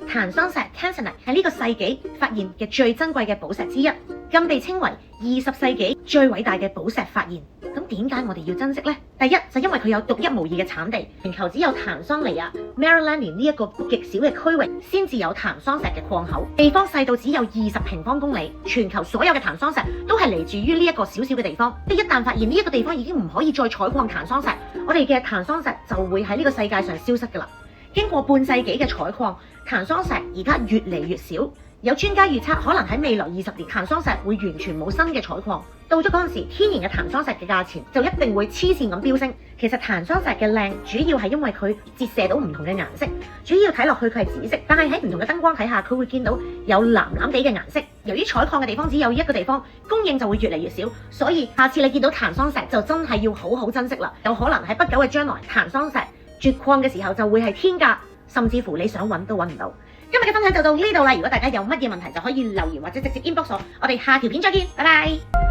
檀桑石 Tanzanite 係呢個世紀發現嘅最珍貴嘅寶石之一，更被稱為20世紀最偉大嘅寶石發現。咁點解我哋要珍惜呢？第一就因為佢有獨一無二嘅產地，全球只有坦桑尼亞 Maryland 呢一個極小嘅區域先至有檀桑石嘅礦口，地方細到只有20平方公里，全球所有嘅檀桑石都係嚟自於呢一個小小嘅地方。一旦發現呢一個地方已經唔可以再採礦檀桑石，我哋嘅檀桑石就會喺呢個世界上消失㗎啦。經過半世紀嘅採礦，檀桑石而家越嚟越少。有專家預測，可能喺未來20年，檀桑石會完全冇新嘅採礦。到咗嗰陣時，天然嘅檀桑石嘅價錢就一定會黐線咁飆升。其實檀桑石嘅靚，主要係因為佢折射到唔同嘅顏色。主要睇落去佢係紫色，但係喺唔同嘅燈光睇下，佢會見到有藍藍地嘅顏色。由於採礦嘅地方只有一個地方，供應就會越嚟越少，所以下次你見到檀桑石就真係要好好珍惜啦。有可能喺不久嘅將來，檀桑石絕礦嘅時候就會係天價，甚至乎你想揾都揾唔到。今日嘅分享就到呢度啦，如果大家有乜嘢問題就可以留言或者直接 inbox我哋下條片再見，拜拜。